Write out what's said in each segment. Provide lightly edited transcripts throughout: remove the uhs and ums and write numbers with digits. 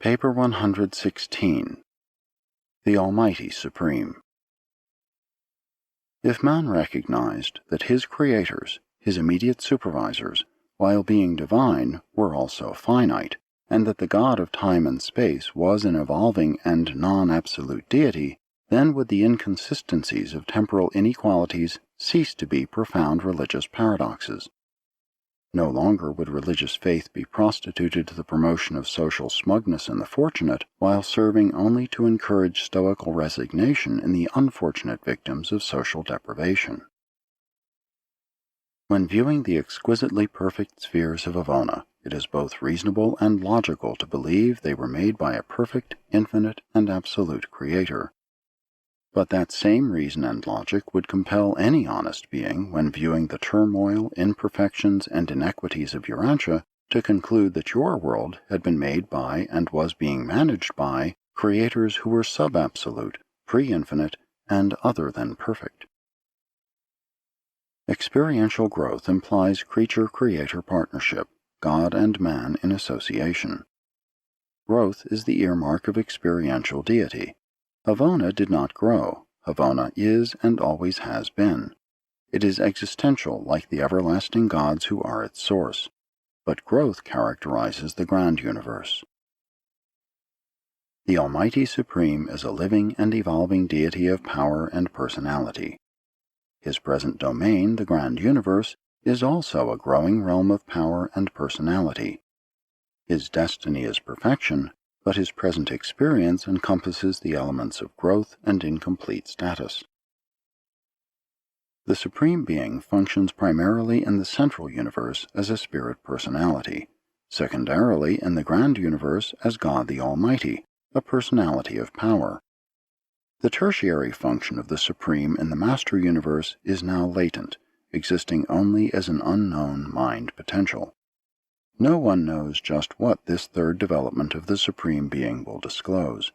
Paper 116. The Almighty Supreme. If man recognized that his creators, his immediate supervisors, while being divine, were also finite, and that the God of time and space was an evolving and non-absolute deity, then would the inconsistencies of temporal inequalities cease to be profound religious paradoxes. No longer would religious faith be prostituted to the promotion of social smugness in the fortunate, while serving only to encourage stoical resignation in the unfortunate victims of social deprivation. When viewing the exquisitely perfect spheres of Avona, it is both reasonable and logical to believe they were made by a perfect, infinite, and absolute Creator. But that same reason and logic would compel any honest being, when viewing the turmoil, imperfections, and inequities of Urantia, to conclude that your world had been made by and was being managed by creators who were sub-absolute, pre-infinite, and other than perfect. Experiential growth implies creature-creator partnership, God and man in association. Growth is the earmark of experiential deity. Avona did not grow. Avona is and always has been. It is existential like the everlasting gods who are its source. But growth characterizes the grand universe. The Almighty Supreme is a living and evolving deity of power and personality. His present domain, the grand universe, is also a growing realm of power and personality. His destiny is perfection, but his present experience encompasses the elements of growth and incomplete status. The Supreme Being functions primarily in the central universe as a spirit personality, secondarily in the grand universe as God the Almighty, a personality of power. The tertiary function of the Supreme in the Master Universe is now latent, existing only as an unknown mind potential. No one knows just what this third development of the Supreme Being will disclose.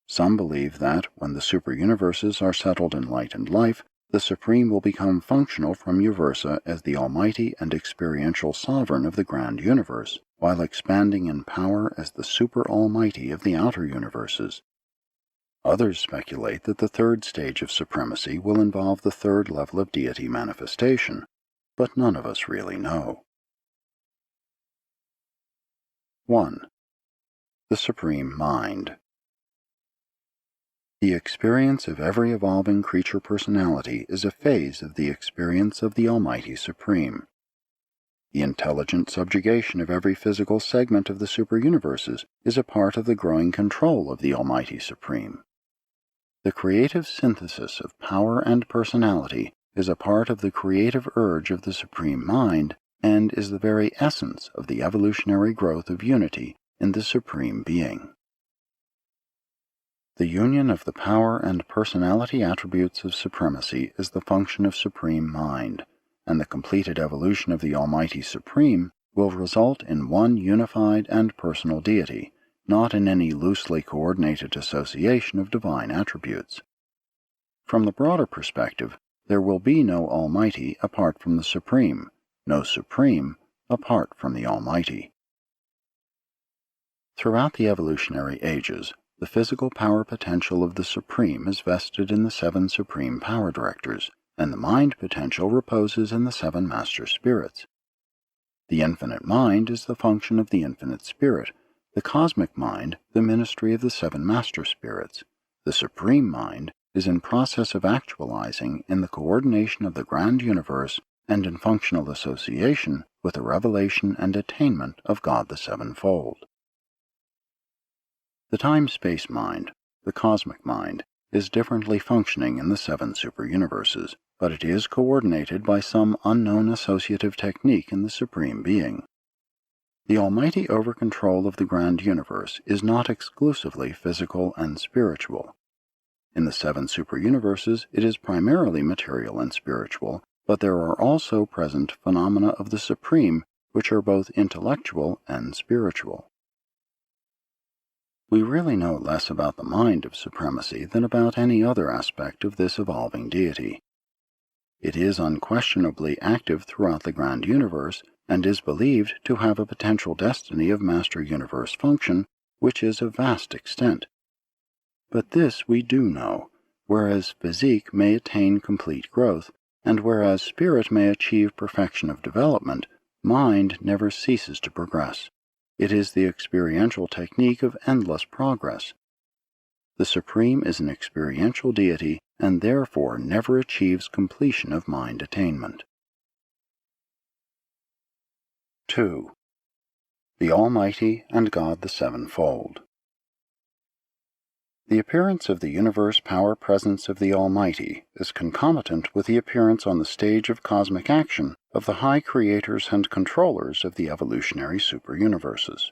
Some believe that, when the superuniverses are settled in light and life, the Supreme will become functional from Uversa as the almighty and experiential sovereign of the grand universe, while expanding in power as the super-almighty of the outer universes. Others speculate that the third stage of supremacy will involve the third level of deity manifestation, but none of us really know. 1. The Supreme Mind. The experience of every evolving creature personality is a phase of the experience of the Almighty Supreme. The intelligent subjugation of every physical segment of the superuniverses is a part of the growing control of the Almighty Supreme. The creative synthesis of power and personality is a part of the creative urge of the Supreme Mind and is the very essence of the evolutionary growth of unity in the Supreme Being. The union of the power and personality attributes of supremacy is the function of Supreme Mind, and the completed evolution of the Almighty Supreme will result in one unified and personal deity, not in any loosely coordinated association of divine attributes. From the broader perspective, there will be no Almighty apart from the Supreme, no Supreme apart from the Almighty. Throughout the evolutionary ages, the physical power potential of the Supreme is vested in the 7 Supreme Power Directors, and the mind potential reposes in the 7 Master Spirits. The infinite mind is the function of the infinite spirit, the cosmic mind the ministry of the 7 Master Spirits. The Supreme Mind is in process of actualizing in the coordination of the grand universe and in functional association with the revelation and attainment of God the Sevenfold. The time-space mind, the cosmic mind, is differently functioning in the 7 superuniverses, but it is coordinated by some unknown associative technique in the Supreme Being. The almighty over-control of the grand universe is not exclusively physical and spiritual. In the 7 superuniverses, it is primarily material and spiritual, but there are also present phenomena of the Supreme which are both intellectual and spiritual. We really know less about the mind of supremacy than about any other aspect of this evolving deity. It is unquestionably active throughout the grand universe and is believed to have a potential destiny of master universe function which is of vast extent. But this we do know, whereas physique may attain complete growth, and whereas spirit may achieve perfection of development, mind never ceases to progress. It is the experiential technique of endless progress. The Supreme is an experiential deity and therefore never achieves completion of mind attainment. 2. The Almighty and God the Sevenfold. The appearance of the universe power presence of the Almighty is concomitant with the appearance on the stage of cosmic action of the high creators and controllers of the evolutionary superuniverses.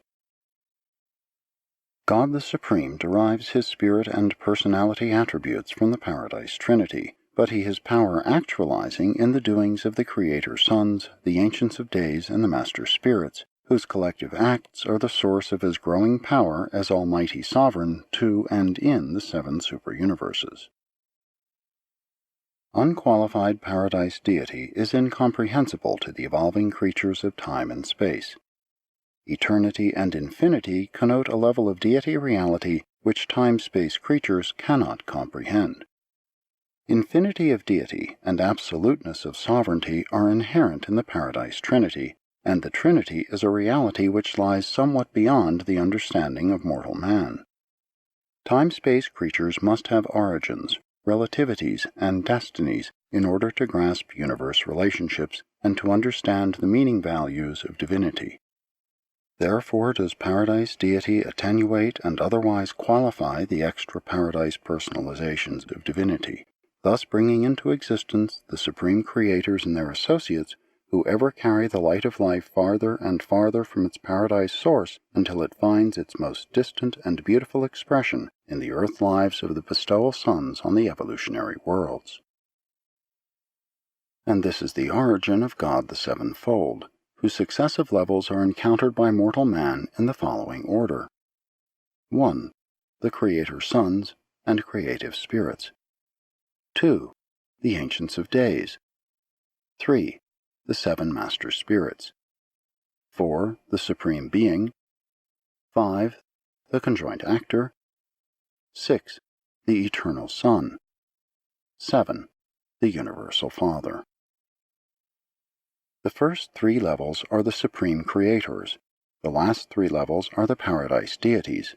God the Supreme derives his spirit and personality attributes from the Paradise Trinity, but he has power actualizing in the doings of the Creator Sons, the Ancients of Days, and the Master Spirits, whose collective acts are the source of his growing power as Almighty Sovereign to and in the seven superuniverses. Unqualified Paradise deity is incomprehensible to the evolving creatures of time and space. Eternity and infinity connote a level of deity reality which time-space creatures cannot comprehend. Infinity of deity and absoluteness of sovereignty are inherent in the Paradise Trinity, and the Trinity is a reality which lies somewhat beyond the understanding of mortal man. Time-space creatures must have origins, relativities, and destinies in order to grasp universe relationships and to understand the meaning values of divinity. Therefore does Paradise deity attenuate and otherwise qualify the extra-Paradise personalizations of divinity, thus bringing into existence the Supreme Creators and their associates who ever carry the light of life farther and farther from its Paradise source until it finds its most distant and beautiful expression in the earth lives of the bestowal sons on the evolutionary worlds. And this is the origin of God the Sevenfold, whose successive levels are encountered by mortal man in the following order. 1. The Creator Sons and Creative Spirits. 2. The Ancients of Days. 3. The Seven Master Spirits. 4. The Supreme Being. 5. The Conjoint Actor. 6. The Eternal Son. 7. The Universal Father. The first three levels are the Supreme Creators. The last three levels are the Paradise deities.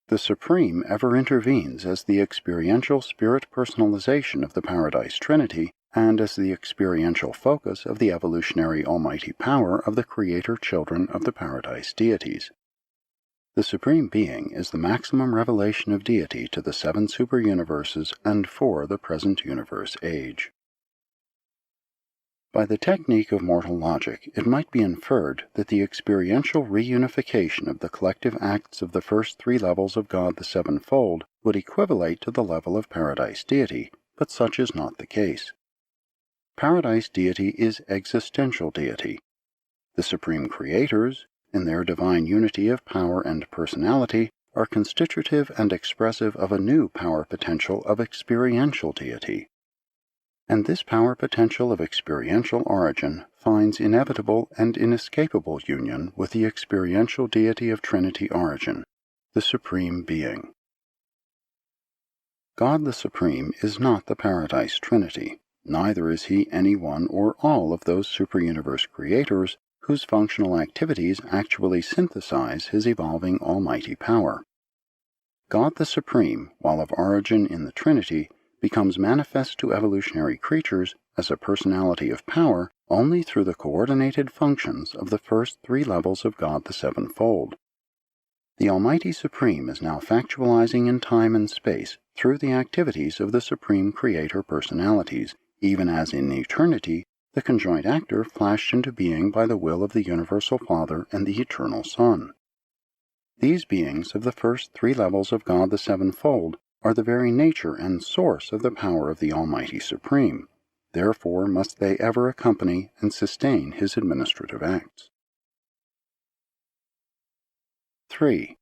The Supreme ever intervenes as the experiential spirit personalization of the Paradise Trinity and as the experiential focus of the evolutionary almighty power of the Creator children of the Paradise deities. The Supreme Being is the maximum revelation of deity to the seven superuniverses and for the present universe age. By the technique of mortal logic, it might be inferred that the experiential reunification of the collective acts of the first three levels of God the Sevenfold would equivalate to the level of Paradise deity, but such is not the case. Paradise deity is existential deity. The Supreme Creators, in their divine unity of power and personality, are constitutive and expressive of a new power potential of experiential deity. And this power potential of experiential origin finds inevitable and inescapable union with the experiential deity of Trinity origin, the Supreme Being. God the Supreme is not the Paradise Trinity, neither is he any one or all of those superuniverse creators whose functional activities actually synthesize his evolving almighty power. God the Supreme, while of origin in the Trinity, becomes manifest to evolutionary creatures as a personality of power only through the coordinated functions of the first three levels of God the Sevenfold. The Almighty Supreme is now factualizing in time and space through the activities of the Supreme Creator personalities, even as in eternity the Conjoint Actor flashed into being by the will of the Universal Father and the Eternal Son. These beings of the first three levels of God the Sevenfold are the very nature and source of the power of the Almighty Supreme. Therefore must they ever accompany and sustain his administrative acts. 3.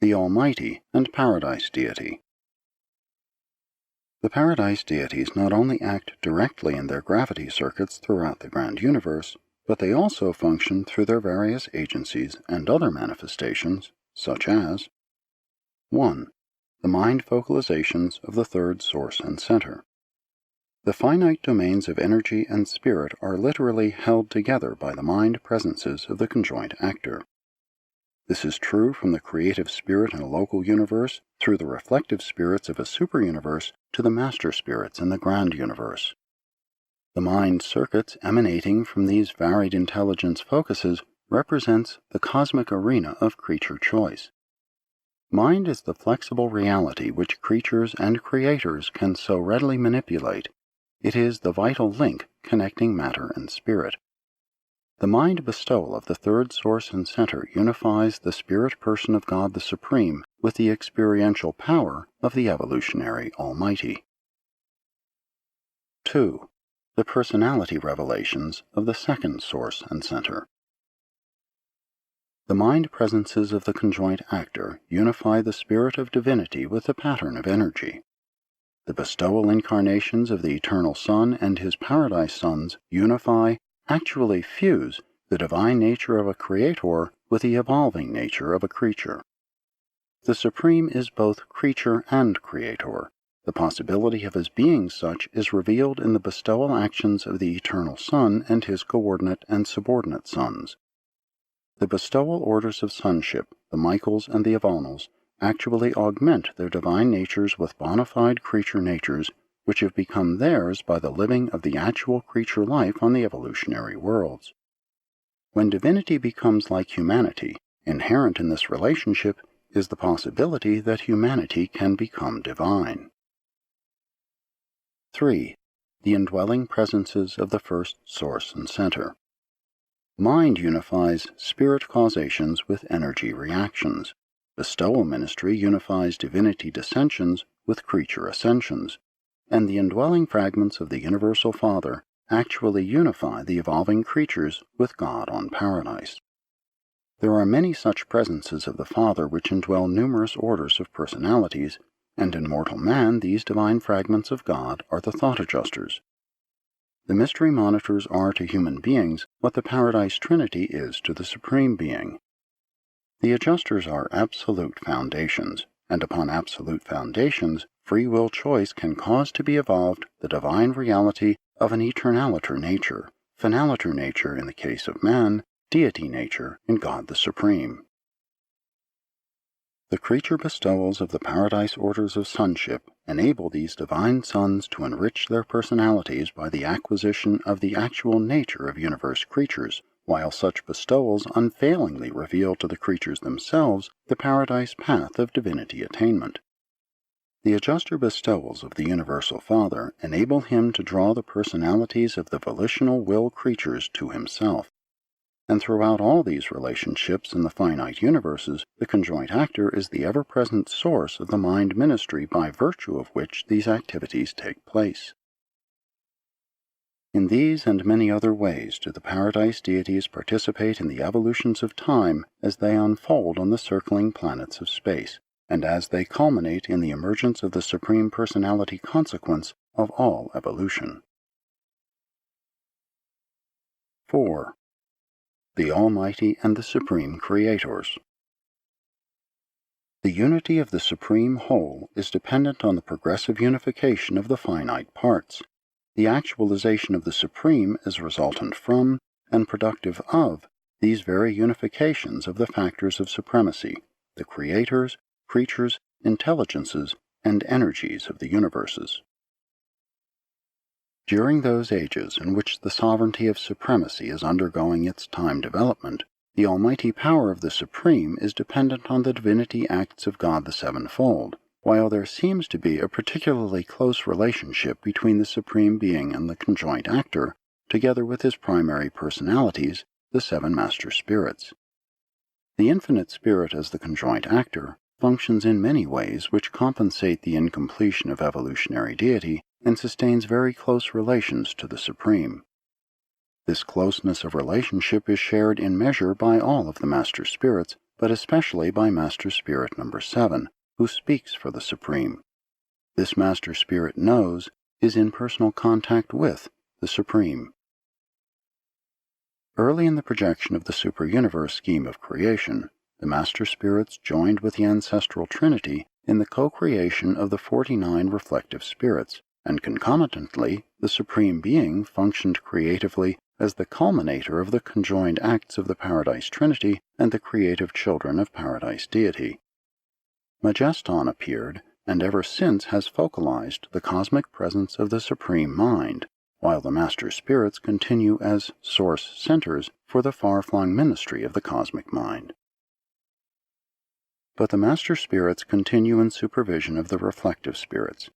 The Almighty and Paradise Deity. The Paradise deities not only act directly in their gravity circuits throughout the grand universe, but they also function through their various agencies and other manifestations, such as 1. The mind focalizations of the third source and center. The finite domains of energy and spirit are literally held together by the mind presences of the conjoint actor. This is true from the creative spirit in a local universe through the reflective spirits of a superuniverse to the master spirits in the grand universe. The mind circuits emanating from these varied intelligence focuses represents the cosmic arena of creature choice. Mind is the flexible reality which creatures and creators can so readily manipulate. It is the vital link connecting matter and spirit. The mind bestowal of the third source and center unifies the spirit person of God the Supreme with the experiential power of the evolutionary Almighty. 2. The personality revelations of the second source and center. The mind presences of the conjoint actor unify the spirit of divinity with the pattern of energy. The bestowal incarnations of the eternal Son and his paradise sons unify, actually fuse, the divine nature of a creator with the evolving nature of a creature. The Supreme is both creature and creator. The possibility of his being such is revealed in the bestowal actions of the eternal Son and his coordinate and subordinate sons. The bestowal orders of sonship, the Michaels and the Avalnals, actually augment their divine natures with bona fide creature natures, which have become theirs by the living of the actual creature life on the evolutionary worlds. When divinity becomes like humanity, inherent in this relationship is the possibility that humanity can become divine. 3. The indwelling presences of the first source and center. Mind unifies spirit causations with energy reactions. Bestowal ministry unifies divinity dissensions with creature ascensions, and the indwelling fragments of the Universal Father actually unify the evolving creatures with God on paradise. There are many such presences of the Father which indwell numerous orders of personalities, and in mortal man these divine fragments of God are the thought adjusters. The mystery monitors are to human beings what the Paradise Trinity is to the Supreme Being. The adjusters are absolute foundations, and upon absolute foundations, free will choice can cause to be evolved the divine reality of an eternaliter nature, finaliter nature in the case of man, deity nature in God the Supreme. The creature bestowals of the paradise orders of sonship enable these divine sons to enrich their personalities by the acquisition of the actual nature of universe creatures, while such bestowals unfailingly reveal to the creatures themselves the paradise path of divinity attainment. The adjuster bestowals of the Universal Father enable him to draw the personalities of the volitional will creatures to himself. And throughout all these relationships in the finite universes, the conjoint actor is the ever-present source of the mind ministry by virtue of which these activities take place. In these and many other ways do the paradise deities participate in the evolutions of time as they unfold on the circling planets of space, and as they culminate in the emergence of the Supreme Personality consequence of all evolution. 4. The Almighty and the Supreme Creators. The unity of the Supreme Whole is dependent on the progressive unification of the finite parts. The actualization of the Supreme is resultant from, and productive of, these very unifications of the factors of supremacy, the creators, creatures, intelligences, and energies of the universes. During those ages in which the sovereignty of supremacy is undergoing its time development, the almighty power of the Supreme is dependent on the divinity acts of God the Sevenfold, while there seems to be a particularly close relationship between the Supreme Being and the conjoint actor, together with his primary personalities, the seven master spirits. The infinite spirit as the conjoint actor functions in many ways which compensate the incompletion of evolutionary deity and sustains very close relations to the Supreme. This closeness of relationship is shared in measure by all of the Master Spirits, but especially by Master Spirit number 7, who speaks for the Supreme. This Master Spirit knows, is in personal contact with, the Supreme. Early in the projection of the superuniverse scheme of creation, the Master Spirits joined with the Ancestral Trinity in the co-creation of the 49 reflective spirits, and concomitantly, the Supreme Being functioned creatively as the culminator of the conjoined acts of the Paradise Trinity and the creative children of Paradise Deity. Majeston appeared, and ever since has focalized the cosmic presence of the Supreme Mind, while the Master Spirits continue as source centers for the far-flung ministry of the cosmic mind. But the Master Spirits continue in supervision of the reflective spirits.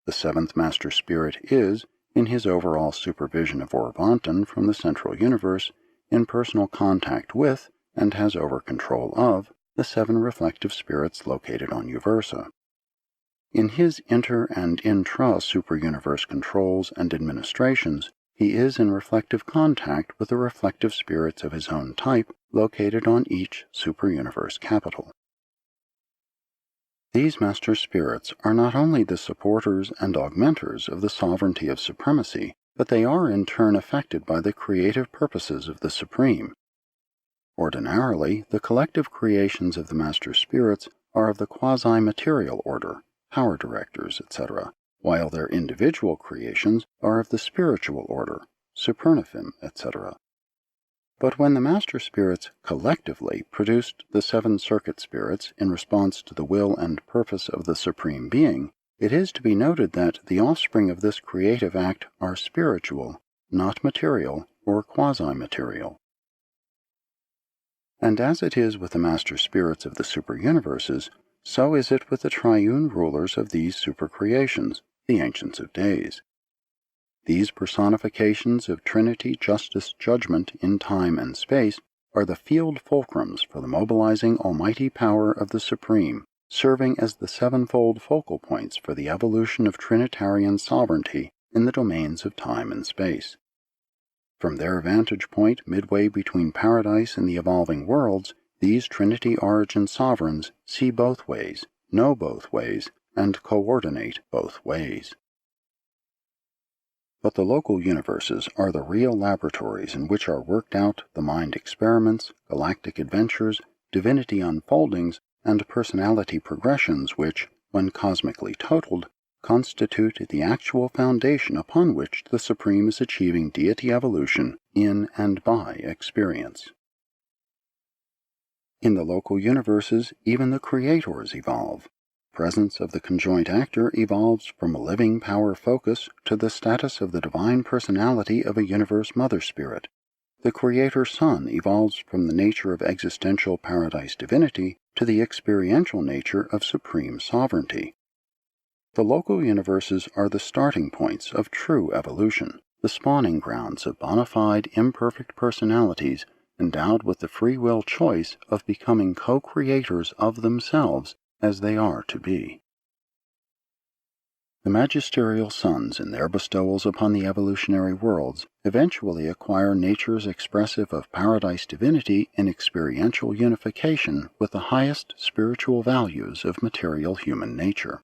The seventh Master Spirit is, in his overall supervision of Orvonton from the Central Universe, in personal contact with, and has over control of, the 7 reflective spirits located on Uversa. In his inter- and intra-superuniverse controls and administrations, he is in reflective contact with the reflective spirits of his own type located on each superuniverse capital. These Master Spirits are not only the supporters and augmenters of the sovereignty of supremacy, but they are in turn affected by the creative purposes of the Supreme. Ordinarily, the collective creations of the Master Spirits are of the quasi-material order, power directors, etc., while their individual creations are of the spiritual order, supernifim, etc. But when the Master Spirits collectively produced the 7 circuit spirits in response to the will and purpose of the Supreme Being, it is to be noted that the offspring of this creative act are spiritual, not material or quasi-material. And as it is with the Master Spirits of the superuniverses, so is it with the triune rulers of these supercreations, the Ancients of Days. These personifications of Trinity Justice Judgment in time and space are the field fulcrums for the mobilizing almighty power of the Supreme, serving as the sevenfold focal points for the evolution of Trinitarian sovereignty in the domains of time and space. From their vantage point midway between paradise and the evolving worlds, these Trinity origin sovereigns see both ways, know both ways, and coordinate both ways. But the local universes are the real laboratories in which are worked out the mind experiments, galactic adventures, divinity unfoldings, and personality progressions which, when cosmically totaled, constitute the actual foundation upon which the Supreme is achieving deity evolution in and by experience. In the local universes, even the creators evolve. Presence of the conjoint actor evolves from a living power focus to the status of the divine personality of a universe mother spirit. The creator sun evolves from the nature of existential paradise divinity to the experiential nature of supreme sovereignty. The local universes are the starting points of true evolution, the spawning grounds of bona fide imperfect personalities endowed with the free will choice of becoming co-creators of themselves as they are to be. The magisterial suns in their bestowals upon the evolutionary worlds eventually acquire natures expressive of paradise divinity in experiential unification with the highest spiritual values of material human nature.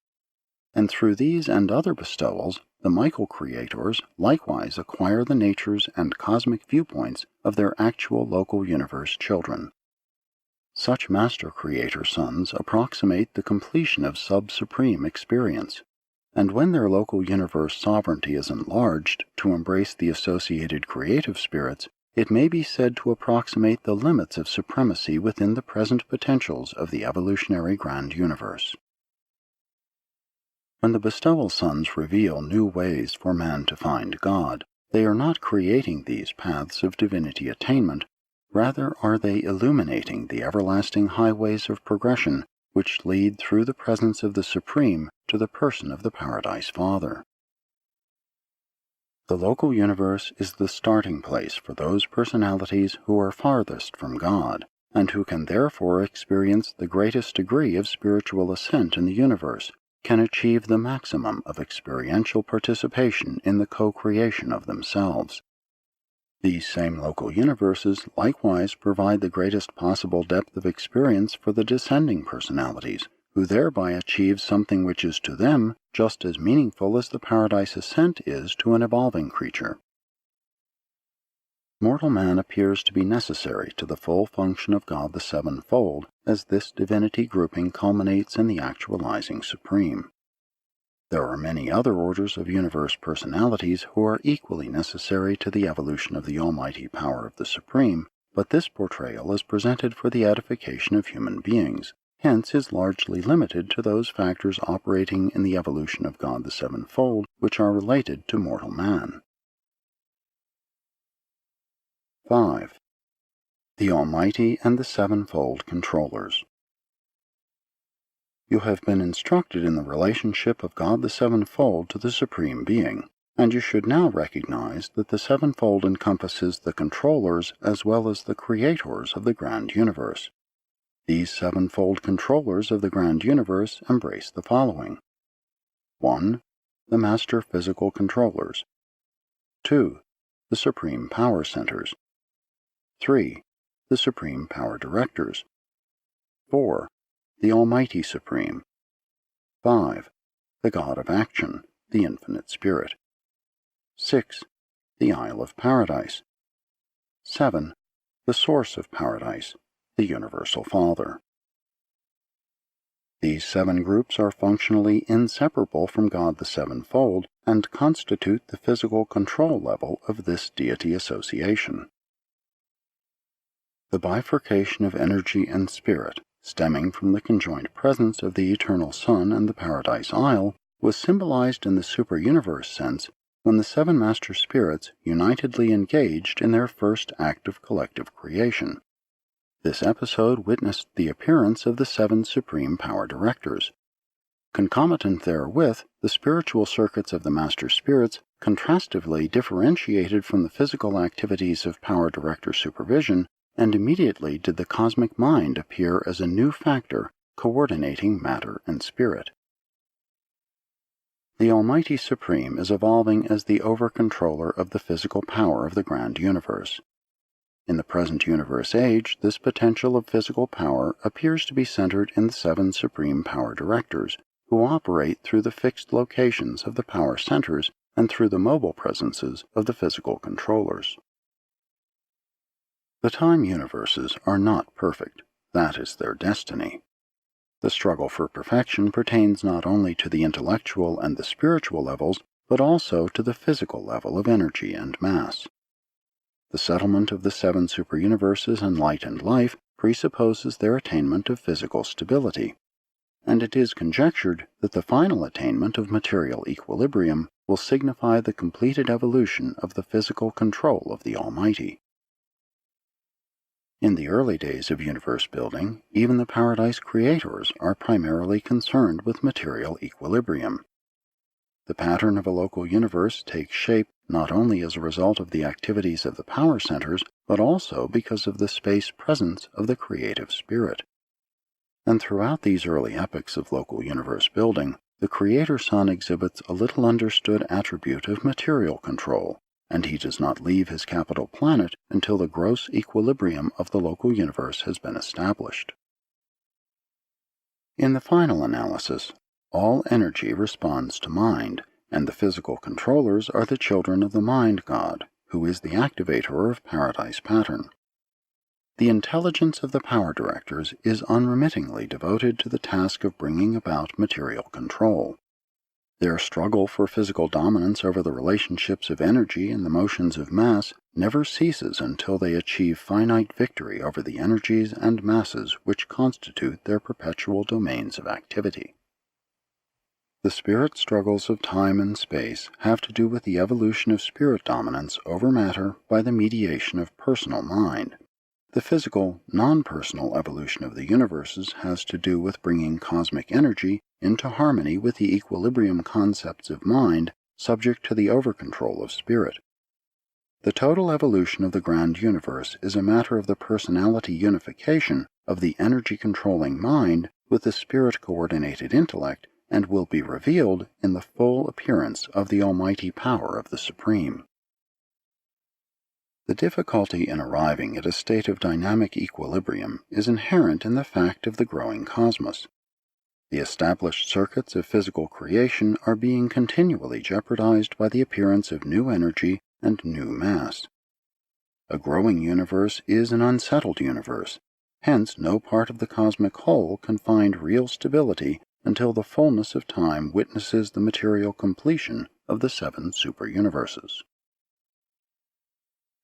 And through these and other bestowals, the Michael creators likewise acquire the natures and cosmic viewpoints of their actual local universe children. Such master creator suns approximate the completion of sub-supreme experience, and when their local universe sovereignty is enlarged to embrace the associated creative spirits, it may be said to approximate the limits of supremacy within the present potentials of the evolutionary grand universe. When the bestowal suns reveal new ways for man to find God, they are not creating these paths of divinity attainment. Rather are they illuminating the everlasting highways of progression which lead through the presence of the Supreme to the person of the Paradise Father. The local universe is the starting place for those personalities who are farthest from God, and who can therefore experience the greatest degree of spiritual ascent in the universe, can achieve the maximum of experiential participation in the co-creation of themselves. These same local universes likewise provide the greatest possible depth of experience for the descending personalities, who thereby achieve something which is to them just as meaningful as the paradise ascent is to an evolving creature. Mortal man appears to be necessary to the full function of God the Sevenfold, as this divinity grouping culminates in the actualizing Supreme. There are many other orders of universe personalities who are equally necessary to the evolution of the almighty power of the Supreme, but this portrayal is presented for the edification of human beings, hence is largely limited to those factors operating in the evolution of God the Sevenfold which are related to mortal man. 5. The Almighty and the Sevenfold Controllers. You have been instructed in the relationship of God the Sevenfold to the Supreme Being, and you should now recognize that the Sevenfold encompasses the controllers as well as the creators of the grand universe. These Sevenfold Controllers of the grand universe embrace the following. 1. The Master Physical Controllers. 2. The Supreme Power Centers. 3. The Supreme Power Directors. 4. The Almighty Supreme. 5. The God of Action, the Infinite Spirit. 6. The Isle of Paradise. 7. The Source of Paradise, the Universal Father. These 7 groups are functionally inseparable from God the Sevenfold and constitute the physical control level of this deity association. The bifurcation of energy and spirit, stemming from the conjoined presence of the Eternal Sun and the Paradise Isle, was symbolized in the super-universe sense when the 7 Master Spirits unitedly engaged in their first act of collective creation. This episode witnessed the appearance of the 7 Supreme Power Directors. Concomitant therewith, the spiritual circuits of the Master Spirits contrastively differentiated from the physical activities of Power Director supervision, and immediately did the cosmic mind appear as a new factor coordinating matter and spirit. The Almighty Supreme is evolving as the over-controller of the physical power of the grand universe. In the present universe age, this potential of physical power appears to be centered in the 7 Supreme Power Directors, who operate through the fixed locations of the power centers and through the mobile presences of the physical controllers. The time universes are not perfect. That is their destiny. The struggle for perfection pertains not only to the intellectual and the spiritual levels, but also to the physical level of energy and mass. The settlement of the 7 superuniverses in light and life presupposes their attainment of physical stability, and it is conjectured that the final attainment of material equilibrium will signify the completed evolution of the physical control of the Almighty. In the early days of universe building, even the Paradise creators are primarily concerned with material equilibrium. The pattern of a local universe takes shape not only as a result of the activities of the power centers, but also because of the space presence of the creative spirit. And throughout these early epochs of local universe building, the Creator Sun exhibits a little understood attribute of material control, and he does not leave his capital planet until the gross equilibrium of the local universe has been established. In the final analysis, all energy responds to mind, and the physical controllers are the children of the mind god, who is the activator of Paradise Pattern. The intelligence of the power directors is unremittingly devoted to the task of bringing about material control. Their struggle for physical dominance over the relationships of energy and the motions of mass never ceases until they achieve finite victory over the energies and masses which constitute their perpetual domains of activity. The spirit struggles of time and space have to do with the evolution of spirit dominance over matter by the mediation of personal mind. The physical, non-personal evolution of the universes has to do with bringing cosmic energy into harmony with the equilibrium concepts of mind subject to the over-control of spirit. The total evolution of the grand universe is a matter of the personality unification of the energy-controlling mind with the spirit-coordinated intellect and will be revealed in the full appearance of the almighty power of the Supreme. The difficulty in arriving at a state of dynamic equilibrium is inherent in the fact of the growing cosmos. The established circuits of physical creation are being continually jeopardized by the appearance of new energy and new mass. A growing universe is an unsettled universe. Hence, no part of the cosmic whole can find real stability until the fullness of time witnesses the material completion of the 7 superuniverses.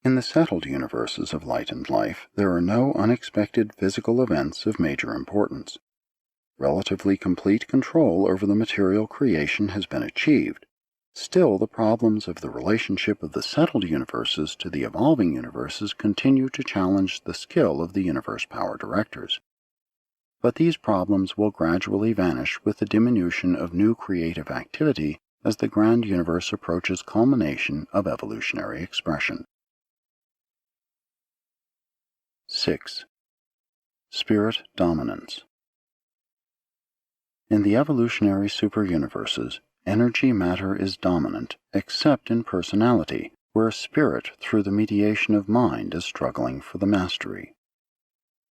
In the settled universes of light and life, there are no unexpected physical events of major importance. Relatively complete control over the material creation has been achieved. Still, the problems of the relationship of the settled universes to the evolving universes continue to challenge the skill of the universe power directors. But these problems will gradually vanish with the diminution of new creative activity as the grand universe approaches culmination of evolutionary expression. 6. Spirit dominance. In the evolutionary superuniverses, energy matter is dominant, except in personality, where spirit, through the mediation of mind, is struggling for the mastery.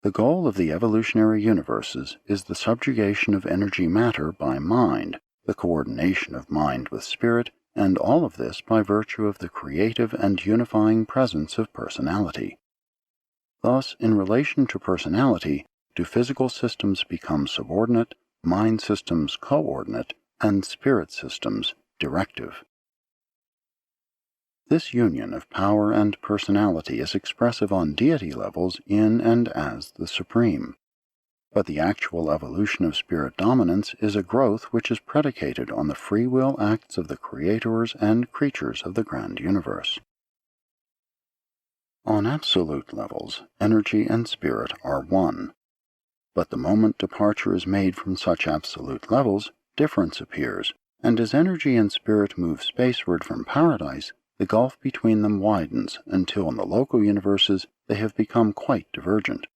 The goal of the evolutionary universes is the subjugation of energy matter by mind, the coordination of mind with spirit, and all of this by virtue of the creative and unifying presence of personality. Thus, in relation to personality, do physical systems become subordinate, mind systems coordinate, and spirit systems directive. This union of power and personality is expressive on deity levels in and as the Supreme. But the actual evolution of spirit dominance is a growth which is predicated on the free will acts of the creators and creatures of the grand universe. On absolute levels, energy and spirit are one. But the moment departure is made from such absolute levels, difference appears, and as energy and spirit move spaceward from paradise, the gulf between them widens until in the local universes they have become quite divergent.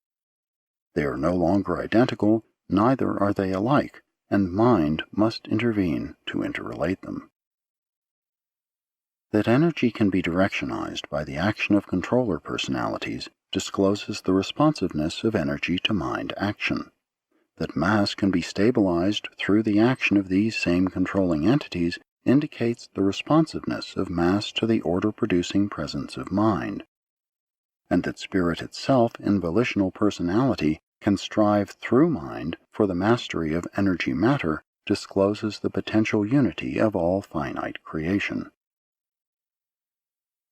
They are no longer identical, neither are they alike, and mind must intervene to interrelate them. That energy can be directionized by the action of controller personalities discloses the responsiveness of energy to mind action. That mass can be stabilized through the action of these same controlling entities indicates the responsiveness of mass to the order-producing presence of mind. And that spirit itself in volitional personality can strive through mind for the mastery of energy matter discloses the potential unity of all finite creation.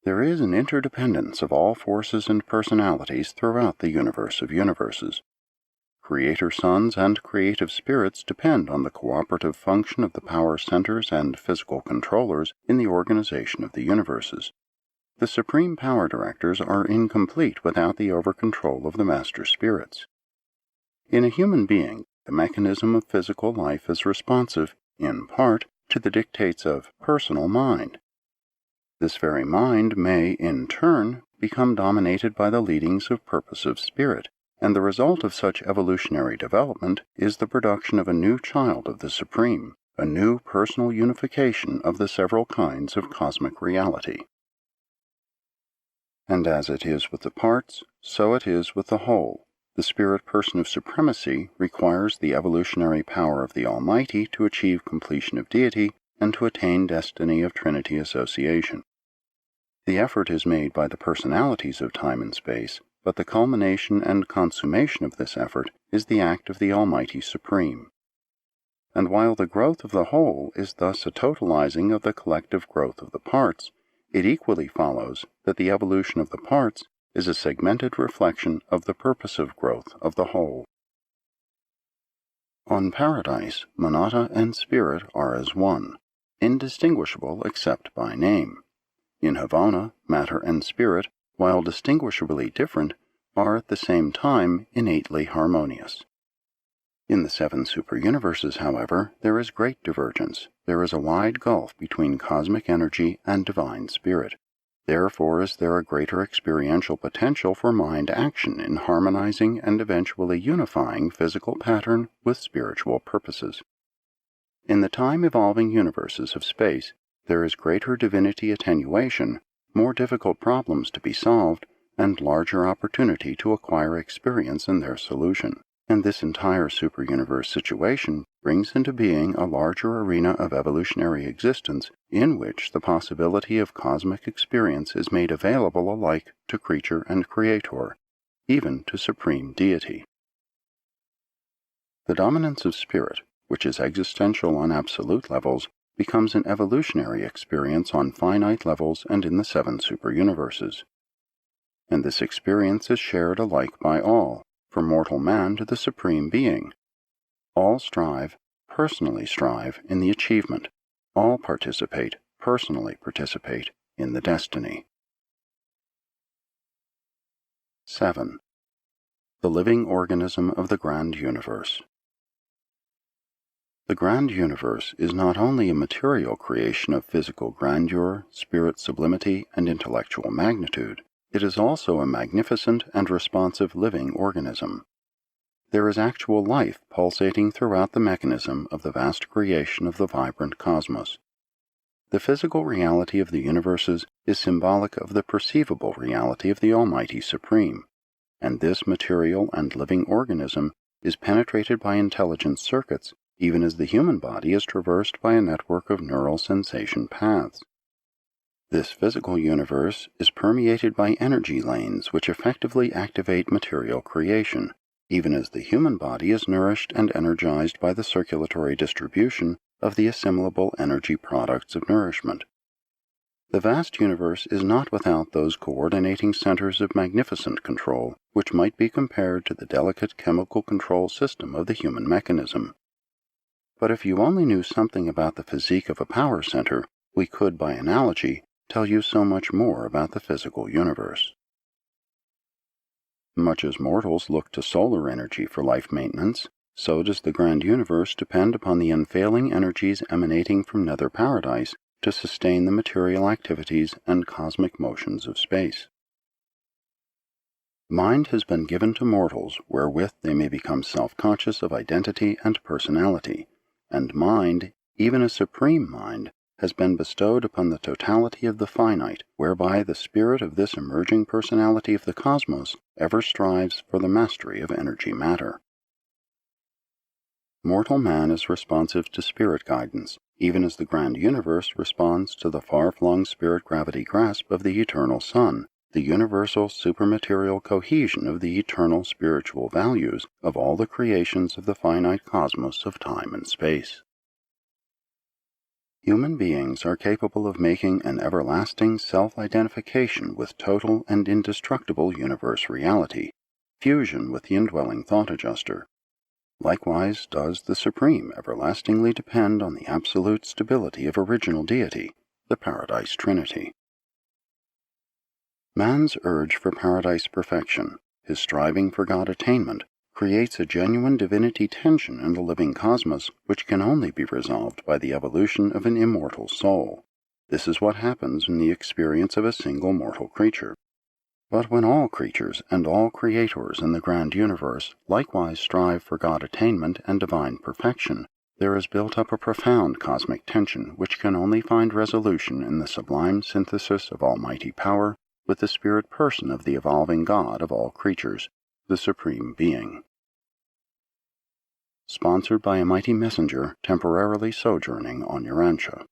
There is an interdependence of all forces and personalities throughout the universe of universes. Creator suns and creative spirits depend on the cooperative function of the power centers and physical controllers in the organization of the universes. The supreme power directors are incomplete without the over-control of the master spirits. In a human being, the mechanism of physical life is responsive, in part, to the dictates of personal mind. This very mind may, in turn, become dominated by the leadings of purposive spirit, and the result of such evolutionary development is the production of a new child of the Supreme, a new personal unification of the several kinds of cosmic reality. And as it is with the parts, so it is with the whole. The spirit person of supremacy requires the evolutionary power of the Almighty to achieve completion of deity and to attain destiny of Trinity association. The effort is made by the personalities of time and space, but the culmination and consummation of this effort is the act of the Almighty Supreme. And while the growth of the whole is thus a totalizing of the collective growth of the parts, it equally follows that the evolution of the parts is a segmented reflection of the purposive growth of the whole. On Paradise, Monata and Spirit are as one, indistinguishable except by name. In Havana, matter and spirit, while distinguishably different, are at the same time innately harmonious. In the 7 superuniverses, however, there is great divergence. There is a wide gulf between cosmic energy and divine spirit. Therefore is there a greater experiential potential for mind action in harmonizing and eventually unifying physical pattern with spiritual purposes. In the time-evolving universes of space, there is greater divinity attenuation, more difficult problems to be solved, and larger opportunity to acquire experience in their solution. And this entire superuniverse situation brings into being a larger arena of evolutionary existence in which the possibility of cosmic experience is made available alike to creature and creator, even to supreme deity. The dominance of spirit, which is existential on absolute levels, becomes an evolutionary experience on finite levels and in the seven superuniverses. And this experience is shared alike by all, from mortal man to the supreme being. All personally strive in the achievement. All personally participate in the destiny. 7. The living organism of the grand universe. The grand universe is not only a material creation of physical grandeur, spirit sublimity, and intellectual magnitude, it is also a magnificent and responsive living organism. There is actual life pulsating throughout the mechanism of the vast creation of the vibrant cosmos. The physical reality of the universes is symbolic of the perceivable reality of the Almighty Supreme, and this material and living organism is penetrated by intelligent circuits even as the human body is traversed by a network of neural sensation paths. This physical universe is permeated by energy lanes which effectively activate material creation, even as the human body is nourished and energized by the circulatory distribution of the assimilable energy products of nourishment. The vast universe is not without those coordinating centers of magnificent control which might be compared to the delicate chemical control system of the human mechanism. But if you only knew something about the physique of a power center, we could, by analogy, tell you so much more about the physical universe. Much as mortals look to solar energy for life maintenance, so does the grand universe depend upon the unfailing energies emanating from nether paradise to sustain the material activities and cosmic motions of space. Mind has been given to mortals wherewith they may become self-conscious of identity and personality, and mind, even a supreme mind, has been bestowed upon the totality of the finite, whereby the spirit of this emerging personality of the cosmos ever strives for the mastery of energy matter. Mortal man is responsive to spirit guidance, even as the grand universe responds to the far-flung spirit gravity grasp of the eternal sun, the universal supermaterial cohesion of the eternal spiritual values of all the creations of the finite cosmos of time and space. Human beings are capable of making an everlasting self-identification with total and indestructible universe reality, fusion with the indwelling thought adjuster. Likewise does the Supreme everlastingly depend on the absolute stability of original deity, the Paradise Trinity. Man's urge for paradise perfection, his striving for God attainment, creates a genuine divinity tension in the living cosmos which can only be resolved by the evolution of an immortal soul. This is what happens in the experience of a single mortal creature. But when all creatures and all creators in the grand universe likewise strive for God attainment and divine perfection, there is built up a profound cosmic tension which can only find resolution in the sublime synthesis of almighty power with the spirit person of the evolving God of all creatures, the Supreme Being. Sponsored by a mighty messenger temporarily sojourning on Urantia.